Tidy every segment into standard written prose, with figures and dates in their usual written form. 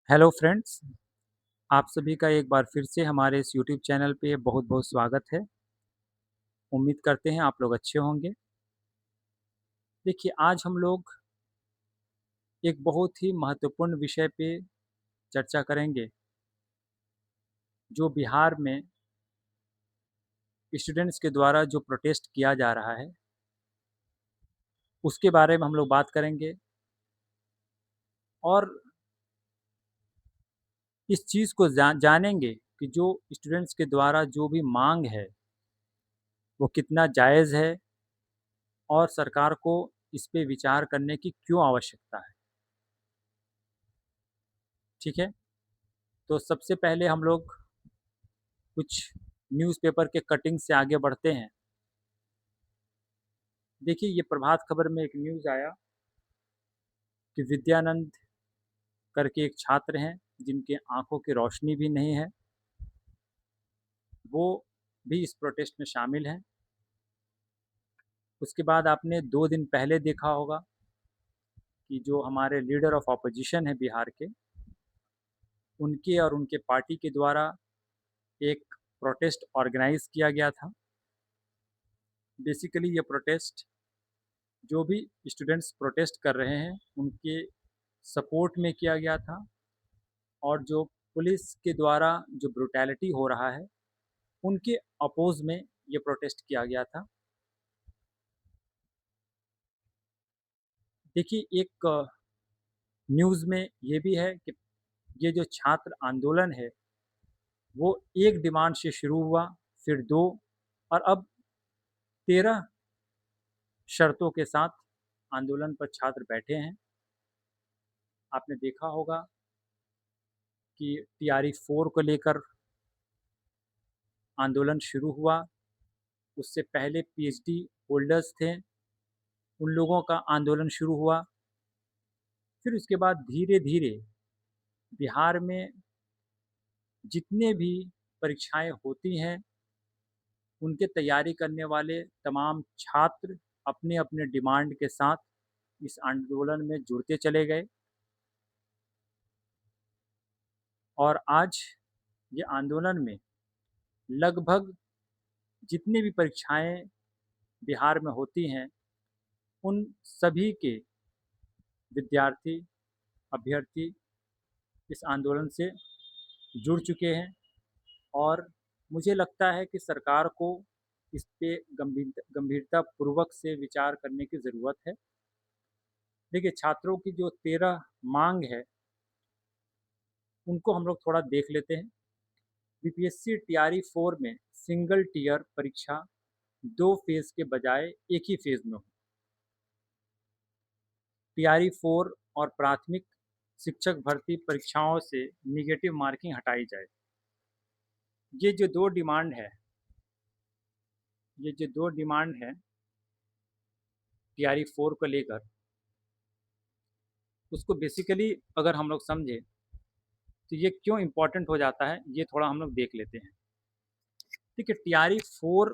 Hello friends, आप सभी का एक बार फिर से हमारे इस यूट्यूब चैनल पे बहुत-बहुत स्वागत है। उम्मीद करते हैं आप लोग अच्छे होंगे। देखिए, आज हम लोग एक बहुत ही महत्वपूर्ण विषय पे चर्चा करेंगे, जो बिहार में स्टूडेंट्स के द्वारा जो प्रोटेस्ट किया जा रहा है, उसके बारे में हम लोग बात करेंगे और इस चीज़ को जानेंगे कि जो स्टूडेंट्स के द्वारा जो भी माँग है, वो कितना जायज़ है और सरकार को इस पे विचार करने की क्यों आवश्यकता है। ठीक है? तो सबसे पहले हम लोग कुछ न्यूज़पेपर के कटिंग से आगे बढ़ते हैं। देखिए, ये प्रभात खबर में एक न्यूज़ आया कि विद्यानंद करके एक छात्र हैं, जिनके आँखों की रोशनी भी नहीं है, वो भी इस प्रोटेस्ट में शामिल हैं। उसके बाद आपने 2 दिन पहले देखा होगा कि जो हमारे लीडर ऑफ ऑपोजिशन हैं बिहार के, उनके और उनके पार्टी के द्वारा एक प्रोटेस्ट ऑर्गेनाइज़ किया गया था। बेसिकली ये प्रोटेस्ट जो भी स्टूडेंट्स प्रोटेस्ट कर रहे हैं, उनके सपोर्ट में किया गया था और जो पुलिस के द्वारा जो ब्रुटैलिटी हो रहा है, उनके अपोज़ में ये प्रोटेस्ट किया गया था। देखिए, एक न्यूज़ में ये भी है कि ये जो छात्र आंदोलन है, वो एक डिमांड से शुरू हुआ, फिर 2 और अब 13 शर्तों के साथ आंदोलन पर छात्र बैठे हैं। आपने देखा होगा कि टीआरई 4 को लेकर आंदोलन शुरू हुआ, उससे पहले पीएचडी होल्डर्स थे, उन लोगों का आंदोलन शुरू हुआ। फिर उसके बाद धीरे-धीरे बिहार में जितने भी परीक्षाएँ होती हैं, उनकी तैयारी करने वाले तमाम छात्र अपने-अपने डिमांड के साथ इस आंदोलन में जुड़ते चले गए और आज ये आंदोलन में लगभग जितनी भी परीक्षाएँ बिहार में होती हैं, उन सभी के विद्यार्थी, अभ्यर्थी इस आंदोलन से जुड़ चुके हैं और मुझे लगता है कि सरकार को इस पे गंभीरतापूर्वक से विचार करने की ज़रूरत है। देखिए, छात्रों की जो 13 माँग है, उनको हम लोग थोड़ा देख लेते हैं। बीपीएससी टीआरई 4 में सिंगल टियर परीक्षा 2 फ़ेज़ के बजाय एक ही फ़ेज़ में हो। टीआरई 4 और प्राथमिक शिक्षक भर्ती परीक्षाओं से नेगेटिव मार्किंग हटाई जाए। ये जो 2 डिमांड है ये जो 2 डिमांड है टीआरई 4 को लेकर, उसको बेसिकली अगर हम लोग समझें, तो ये क्यों इम्पोर्टेंट हो जाता है, ये थोड़ा हम लोग देख लेते हैं। देखिए, टीआरई 4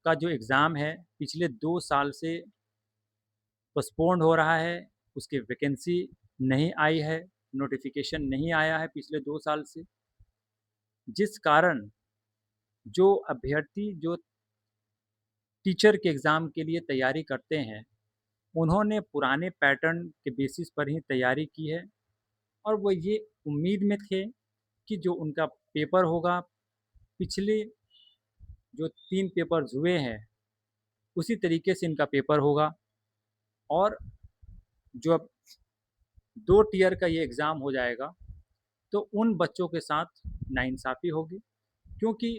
का जो एग्ज़ाम है, पिछले 2 साल से पोस्टपोन्ड हो रहा है, उसकी वैकेंसी नहीं आई है, नोटिफ़िकेशन नहीं आया है पिछले 2 साल से, जिस कारण जो अभ्यर्थी जो टीचर के एग्ज़ाम के लिए तैयारी करते हैं, उन्होंने पुराने पैटर्न के बेसिस पर ही तैयारी की है और वो ये उम्मीद में थे कि जो उनका पेपर होगा, पिछले जो 3 पेपर्स हुए हैं, उसी तरीके से इनका पेपर होगा और जो अब 2 टियर का ये एग्ज़ाम हो जाएगा, तो उन बच्चों के साथ नाइंसाफ़ी होगी क्योंकि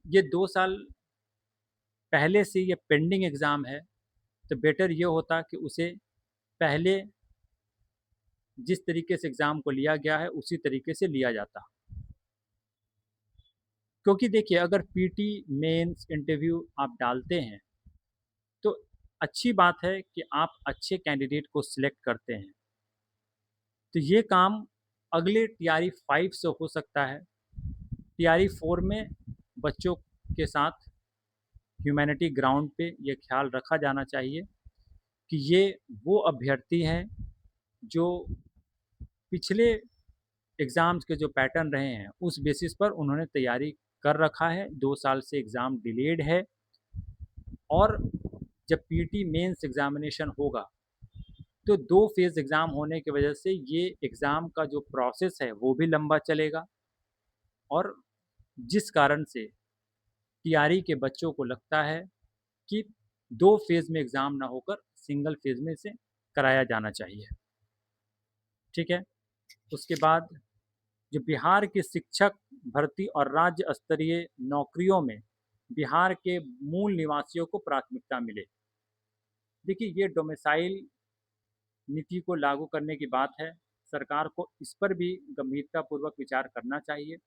ये 2 साल पहले से ये पेंडिंग एग्ज़ाम है, तो बेटर ये होता कि उसे पहले जिस तरीके से एग्ज़ाम को लिया गया है, उसी तरीके से लिया जाता। क्योंकि देखिए, अगर पीटी, मेंस, इंटरव्यू आप डालते हैं, तो अच्छी बात है कि आप अच्छे कैंडिडेट को सिलेक्ट करते हैं। तो ये काम अगले टीआरई 5 से हो सकता है। टीआरई 4 में बच्चों के साथ ह्यूमैनिटी ग्राउंड पे ये ख़्याल रखा जाना चाहिए कि ये वो अभ्यर्थी हैं जो पिछले एग्ज़ाम्स के जो पैटर्न रहे हैं, उस बेसिस पर उन्होंने तैयारी कर रखा है। 2 साल से एग्ज़ाम डिलेड है और जब पीटी मेंस एग्ज़ामिनेशन होगा, तो 2 फेज़ एग्ज़ाम होने की वजह से ये एग्ज़ाम का जो प्रोसेस है, वो भी लंबा चलेगा और जिस कारण से टीआरई के बच्चों को लगता है कि 2 फेज़ में एग्ज़ाम ना होकर सिंगल फेज़ में इसे कराया जाना चाहिए। ठीक है? उसके बाद जो बिहार के शिक्षक भर्ती और राज्य स्तरीय नौकरियों में बिहार के मूल निवासियों को प्राथमिकता मिले। देखिए, ये डोमिसाइल नीति को लागू करने की बात है। सरकार को इस पर भी गंभीरतापूर्वक विचार करना चाहिए,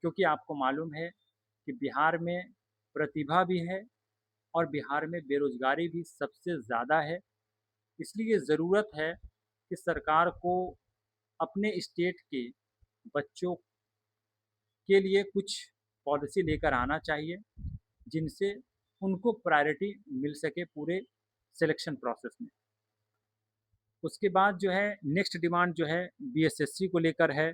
क्योंकि आपको मालूम है कि बिहार में प्रतिभा भी है और बिहार में बेरोज़गारी भी सबसे ज़्यादा है। इसलिए ज़रूरत है कि सरकार को अपने स्टेट के बच्चों के लिए कुछ पॉलिसी लेकर आना चाहिए, जिनसे उनको प्रायोरिटी मिल सके पूरे सिलेक्शन प्रोसेस में। उसके बाद जो है नेक्स्ट डिमांड जो है बीएसएससी को लेकर है।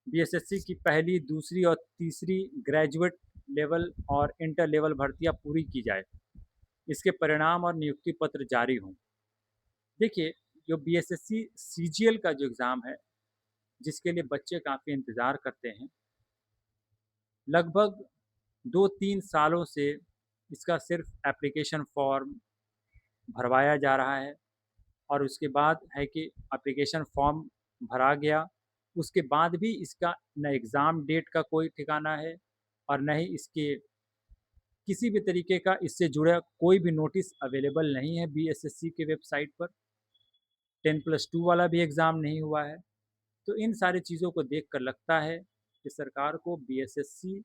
बीएसएससी की पहली, दूसरी और तीसरी ग्रेजुएट लेवल और इंटर लेवल भर्तियां पूरी की जाए। इसके परिणाम और नियुक्ति पत्र जारी हों। देखिए, जो बीएसएससी सीजीएल का जो एग्ज़ाम है, जिसके लिए बच्चे काफ़ी इंतज़ार करते हैं, लगभग 2-3 सालों से इसका सिर्फ एप्लीकेशन फॉर्म भरवाया जा रहा है और उसके बाद है कि एप्लीकेशन फॉर्म भरा गया, उसके बाद भी इसका न एग्ज़ाम डेट का कोई ठिकाना है और न ही इसके किसी भी तरीके का इससे जुड़ा कोई भी नोटिस अवेलेबल नहीं है बीएसएससी के वेबसाइट पर। 10+2 वाला भी एग्ज़ाम नहीं हुआ है। तो इन सारी चीज़ों को देखकर लगता है कि सरकार को बीएसएससी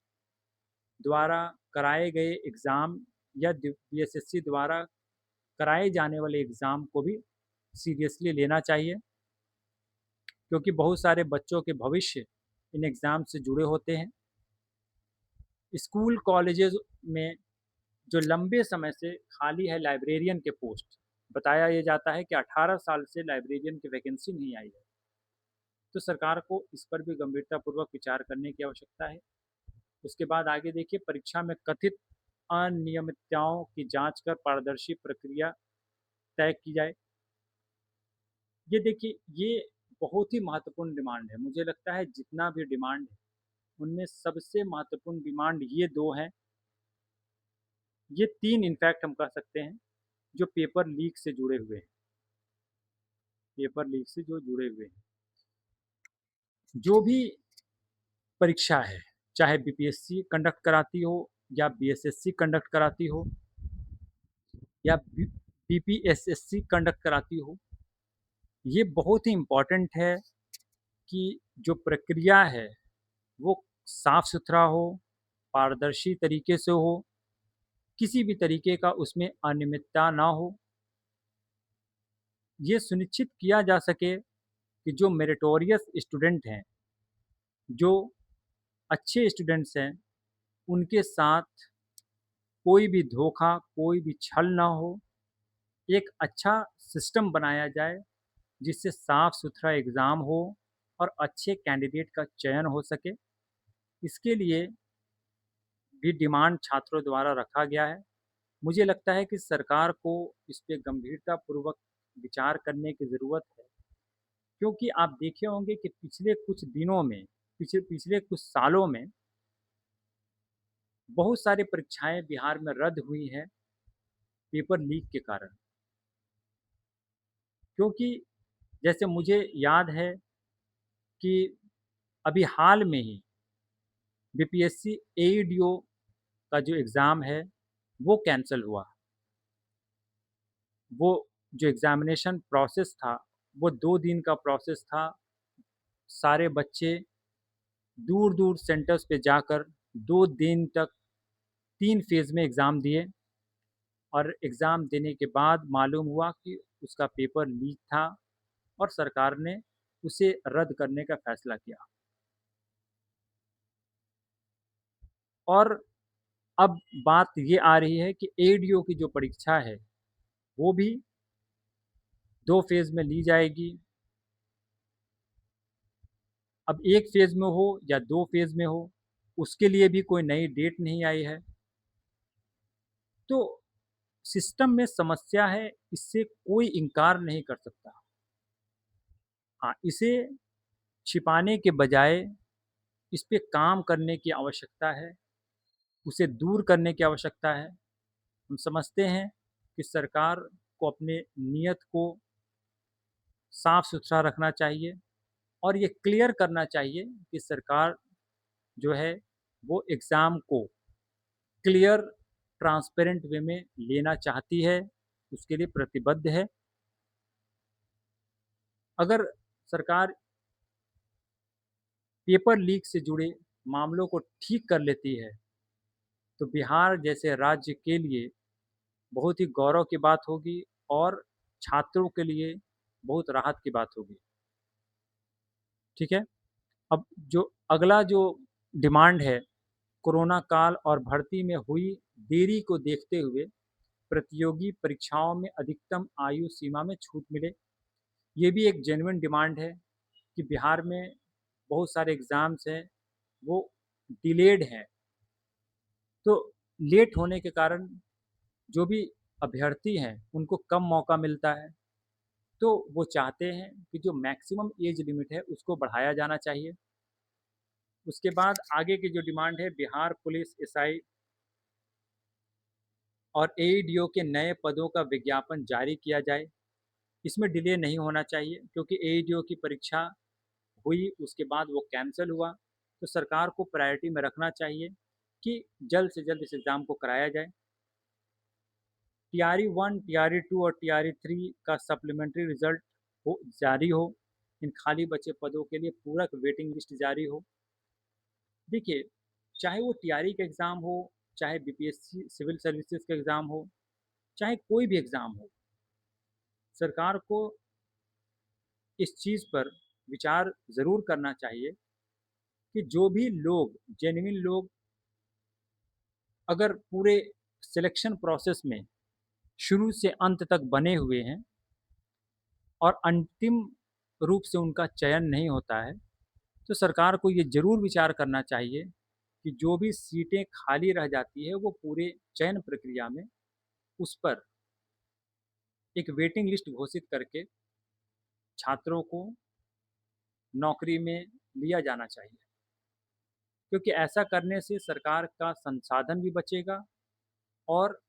द्वारा कराए गए एग्ज़ाम या बीएसएससी द्वारा कराए जाने वाले एग्ज़ाम को भी सीरियसली लेना चाहिए, क्योंकि बहुत सारे बच्चों के भविष्य इन एग्ज़ाम से जुड़े होते हैं। स्कूल कॉलेजेस में जो लंबे समय से खाली है लाइब्रेरियन के पोस्ट, बताया ये जाता है कि 18 साल से लाइब्रेरियन की वैकेंसी नहीं आई है। तो सरकार को इस पर भी गंभीरतापूर्वक विचार करने की आवश्यकता है। उसके बाद आगे देखिए, परीक्षा में कथित अनियमितताओं की जांच कर पारदर्शी प्रक्रिया तय की जाए। ये देखिए, ये बहुत ही महत्वपूर्ण डिमांड है। मुझे लगता है जितना भी डिमांड है, उनमें सबसे महत्वपूर्ण डिमांड ये 2 हैं, ये 3 इनफैक्ट हम कह सकते हैं, जो पेपर लीक से जुड़े हुए हैं। पेपर लीक से जो जुड़े हुए हैं। जो भी परीक्षा है, चाहे बीपीएससी कंडक्ट कराती हो या बीएसएससी कंडक्ट कराती हो या बीपीएसएससी कंडक्ट कराती हो, ये बहुत ही इम्पोर्टेंट है कि जो प्रक्रिया है, वो साफ-सुथरा हो, पारदर्शी तरीके से हो, किसी भी तरीके का उसमें अनियमितता ना हो। ये सुनिश्चित किया जा सके कि जो मेरिटोरियस स्टूडेंट हैं, जो अच्छे स्टूडेंट्स हैं, उनके साथ कोई भी धोखा, कोई भी छल ना हो। एक अच्छा सिस्टम बनाया जाए, जिससे साफ-सुथरा एग्ज़ाम हो और अच्छे कैंडिडेट का चयन हो सके। इसके लिए भी डिमांड छात्रों द्वारा रखा गया है। मुझे लगता है कि सरकार को इस पे गंभीरतापूर्वक विचार करने की ज़रूरत है, क्योंकि आप देखे होंगे कि पिछले कुछ दिनों में, पिछले पिछले कुछ सालों में बहुत सारी परीक्षाएँ बिहार में रद्द हुई हैं पेपर लीक के कारण। क्योंकि जैसे मुझे याद है कि अभी हाल में ही बीपीएससी एईडीओ का जो एग्ज़ाम है, वो कैंसल हुआ। वो जो एग्ज़ामिनेशन प्रोसेस था, वो 2 दिन का प्रोसेस था। सारे बच्चे दूर-दूर सेंटर्स पे जाकर 2 दिन तक 3 फ़ेज़ में एग्ज़ाम दिए और एग्ज़ाम देने के बाद मालूम हुआ कि उसका पेपर लीक था और सरकार ने उसे रद्द करने का फ़ैसला किया। और अब बात ये आ रही है कि एडीओ की जो परीक्षा है, वो भी 2 फ़ेज़ में ली जाएगी। अब 1 फ़ेज़ में हो या 2 फ़ेज़ में हो, उसके लिए भी कोई नई डेट नहीं आई है। तो सिस्टम में समस्या है, इससे कोई इनकार नहीं कर सकता। हाँ, इसे छिपाने के बजाय इस पे काम करने की आवश्यकता है, उसे दूर करने की आवश्यकता है। हम समझते हैं कि सरकार को अपने नियत को साफ-सुथरा रखना चाहिए और ये क्लियर करना चाहिए कि सरकार जो है वो एग्ज़ाम को क्लियर, ट्रांसपेरेंट वे में लेना चाहती है, उसके लिए प्रतिबद्ध है। अगर सरकार पेपर लीक से जुड़े मामलों को ठीक कर लेती है, तो बिहार जैसे राज्य के लिए बहुत ही गौरव की बात होगी और छात्रों के लिए बहुत राहत की बात होगी। ठीक है? अब जो अगला जो डिमांड है, कोरोना काल और भर्ती में हुई देरी को देखते हुए प्रतियोगी परीक्षाओं में अधिकतम आयु सीमा में छूट मिले। ये भी एक जेन्युइन डिमांड है कि बिहार में बहुत सारे एग्ज़ाम्स हैं, वो डिलेड हैं। तो लेट होने के कारण जो भी अभ्यर्थी हैं, उनको कम मौका मिलता है। तो वो चाहते हैं कि जो मैक्सिमम एज लिमिट है, उसको बढ़ाया जाना चाहिए। उसके बाद आगे की जो डिमांड है, बिहार पुलिस एसआई और एईडीओ के नए पदों का विज्ञापन जारी किया जाए। इसमें डिले नहीं होना चाहिए क्योंकि एईडीओ की परीक्षा हुई, उसके बाद वो कैंसल हुआ। तो सरकार को प्रायोरिटी में रखना चाहिए कि जल्द से जल्द इस एग्ज़ाम को कराया जाए। टीआरई 1, टीआरई 2 और टीआरई 3 का सप्लीमेंट्री रिजल्ट जारी हो। इन खाली बचे पदों के लिए पूरक वेटिंग लिस्ट जारी हो। देखिए, चाहे वो टीआरई का एग्ज़ाम हो, चाहे बीपीएससी सिविल सर्विसेज का एग्ज़ाम हो, चाहे कोई भी एग्ज़ाम हो, सरकार को इस चीज़ पर विचार ज़रूर करना चाहिए कि जो भी लोग, जेन्युइन लोग अगर पूरे सिलेक्शन प्रोसेस में शुरू से अंत तक बने हुए हैं और अंतिम रूप से उनका चयन नहीं होता है, तो सरकार को ये ज़रूर विचार करना चाहिए कि जो भी सीटें खाली रह जाती है, वो पूरे चयन प्रक्रिया में उस पर एक वेटिंग लिस्ट घोषित करके छात्रों को नौकरी में लिया जाना चाहिए। क्योंकि ऐसा करने से सरकार का संसाधन भी बचेगा और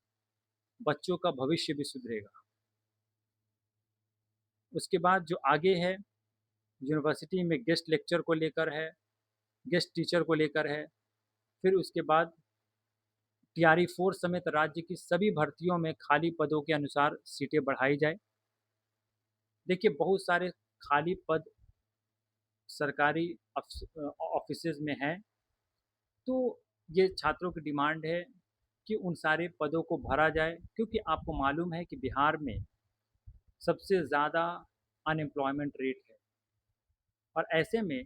बच्चों का भविष्य भी सुधरेगा। उसके बाद जो आगे है, यूनिवर्सिटी में गेस्ट लेक्चर को लेकर है, गेस्ट टीचर को लेकर है, फिर उसके बाद टीआरई 4 समेत राज्य की सभी भर्तियों में खाली पदों के अनुसार सीटें बढ़ाई जाए। देखिए, बहुत सारे खाली पद सरकारी ऑफिसेज़ में हैं, तो ये छात्रों की डिमांड है कि उन सारे पदों को भरा जाए क्योंकि आपको मालूम है कि बिहार में सबसे ज़्यादा अनएम्प्लॉयमेंट रेट है और ऐसे में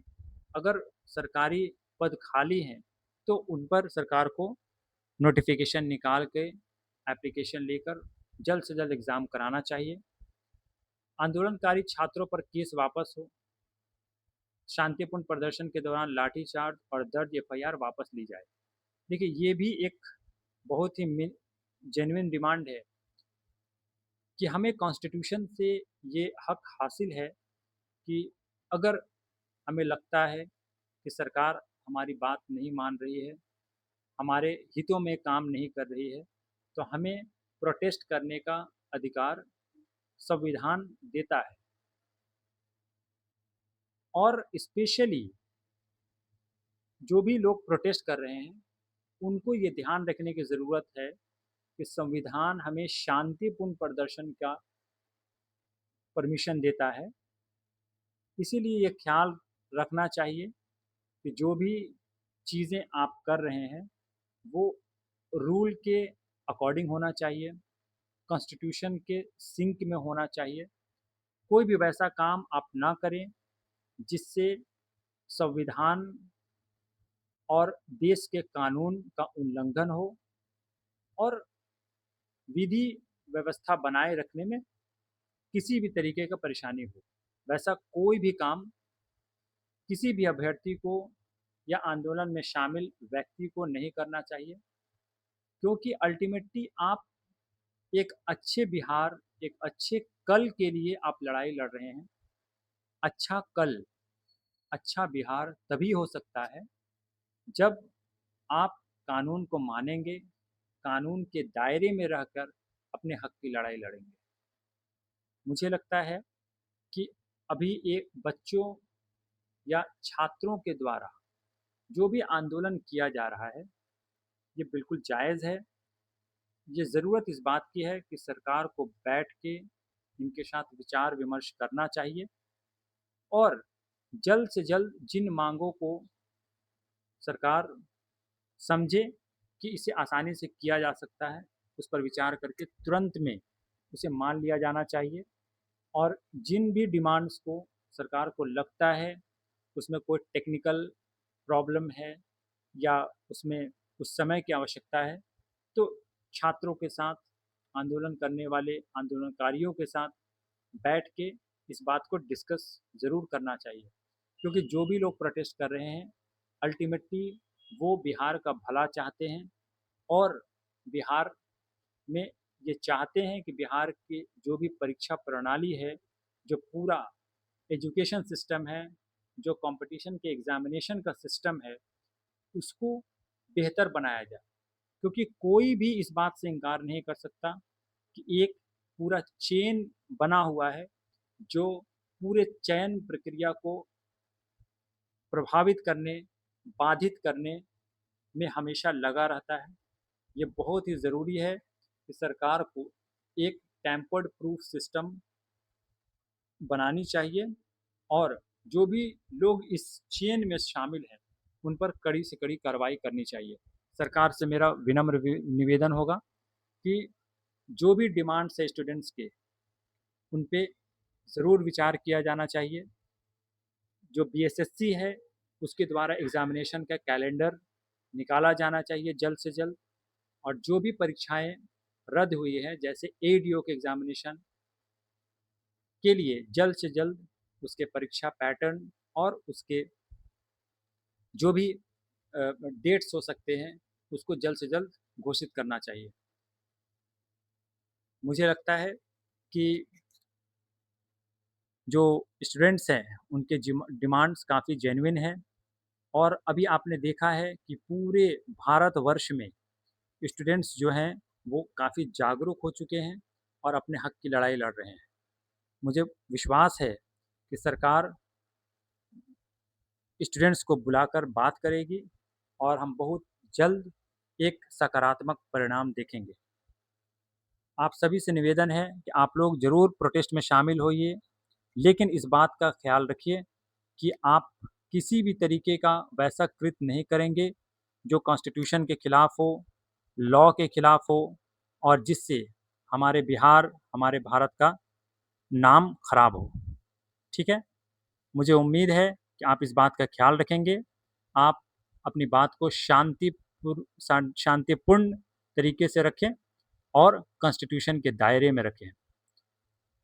अगर सरकारी पद खाली हैं, तो उन पर सरकार को नोटिफ़िकेशन निकाल के एप्लीकेशन लेकर जल्द से जल्द एग्ज़ाम कराना चाहिए। आंदोलनकारी छात्रों पर केस वापस हो, शांतिपूर्ण प्रदर्शन के दौरान लाठीचार्ज और दर्ज एफआईआर वापस ली जाए। देखिए, ये भी एक बहुत ही जेन्युइन डिमांड है कि हमें कॉन्स्टिट्यूशन से ये हक हासिल है कि अगर हमें लगता है कि सरकार हमारी बात नहीं मान रही है, हमारे हितों में काम नहीं कर रही है, तो हमें प्रोटेस्ट करने का अधिकार संविधान देता है। और स्पेशली जो भी लोग प्रोटेस्ट कर रहे हैं, उनको ये ध्यान रखने की ज़रूरत है कि संविधान हमें शांतिपूर्ण प्रदर्शन का परमिशन देता है। इसीलिए ये ख्याल रखना चाहिए कि जो भी चीज़ें आप कर रहे हैं, वो रूल के अकॉर्डिंग होना चाहिए, कॉन्स्टिट्यूशन के सिंक में होना चाहिए। कोई भी वैसा काम आप ना करें, जिससे संविधान और देश के कानून का उल्लंघन हो और विधि व्यवस्था बनाए रखने में किसी भी तरीके का परेशानी हो। वैसा कोई भी काम किसी भी अभ्यर्थी को या आंदोलन में शामिल व्यक्ति को नहीं करना चाहिए, क्योंकि अल्टीमेटली आप एक अच्छे बिहार, एक अच्छे कल के लिए आप लड़ाई लड़ रहे हैं। अच्छा कल, अच्छा बिहार तभी हो सकता है जब आप कानून को मानेंगे, कानून के दायरे में रहकर अपने हक की लड़ाई लड़ेंगे। मुझे लगता है कि अभी एक बच्चों या छात्रों के द्वारा जो भी आंदोलन किया जा रहा है, ये बिल्कुल जायज़ है। ये ज़रूरत इस बात की है कि सरकार को बैठ के इनके साथ विचार विमर्श करना चाहिए और जल्द से जल्द जिन मांगों को सरकार समझे कि इसे आसानी से किया जा सकता है, उस पर विचार करके तुरंत में उसे मान लिया जाना चाहिए। और जिन भी डिमांड्स को सरकार को लगता है उसमें कोई टेक्निकल प्रॉब्लम है या उसमें उस समय की आवश्यकता है, तो छात्रों के साथ, आंदोलन करने वाले आंदोलनकारियों के साथ बैठ के इस बात को डिस्कस ज़रूर करना चाहिए, क्योंकि जो भी लोग प्रोटेस्ट कर रहे हैं अल्टीमेटली वो बिहार का भला चाहते हैं और बिहार में ये चाहते हैं कि बिहार की जो भी परीक्षा प्रणाली है, जो पूरा एजुकेशन सिस्टम है, जो कंपटीशन के एग्जामिनेशन का सिस्टम है, उसको बेहतर बनाया जाए। क्योंकि कोई भी इस बात से इनकार नहीं कर सकता कि एक पूरा चेन बना हुआ है जो पूरे चयन प्रक्रिया को प्रभावित करने, बाधित करने में हमेशा लगा रहता है। ये बहुत ही ज़रूरी है कि सरकार को एक टैम्पर्ड प्रूफ सिस्टम बनानी चाहिए और जो भी लोग इस चेन में शामिल हैं, उन पर कड़ी से कड़ी कार्रवाई करनी चाहिए। सरकार से मेरा विनम्र निवेदन होगा कि जो भी डिमांड्स है स्टूडेंट्स के, उन पे ज़रूर विचार किया जाना चाहिए। जो बीएसएससी है, उसके द्वारा एग्ज़ामिनेशन का कैलेंडर निकाला जाना चाहिए जल्द से जल्द और जो भी परीक्षाएँ रद्द हुई हैं, जैसे एडीओ के एग्ज़ामिनेशन के लिए जल्द से जल्द उसके परीक्षा पैटर्न और उसके जो भी डेट्स हो सकते हैं, उसको जल्द से जल्द घोषित करना चाहिए। मुझे लगता है कि जो स्टूडेंट्स हैं, उनके डिमांड्स काफ़ी जेन्युइन हैं और अभी आपने देखा है कि पूरे भारतवर्ष में स्टूडेंट्स जो हैं, वो काफ़ी जागरूक हो चुके हैं और अपने हक की लड़ाई लड़ रहे हैं। मुझे विश्वास है कि सरकार स्टूडेंट्स को बुलाकर बात करेगी और हम बहुत जल्द एक सकारात्मक परिणाम देखेंगे। आप सभी से निवेदन है कि आप लोग ज़रूर प्रोटेस्ट में शामिल होइए, लेकिन इस बात का ख़्याल रखिए कि आप किसी भी तरीके का वैसा कृत्य नहीं करेंगे जो कॉन्स्टिट्यूशन के खिलाफ हो, लॉ के खिलाफ हो और जिससे हमारे बिहार, हमारे भारत का नाम खराब हो। ठीक है? मुझे उम्मीद है कि आप इस बात का ख़्याल रखेंगे। आप अपनी बात को शांतिपूर्ण तरीके से रखें और कॉन्स्टिट्यूशन के दायरे में रखें।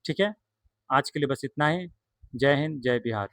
ठीक है? आज के लिए बस इतना ही। जय हिंद, जय बिहार।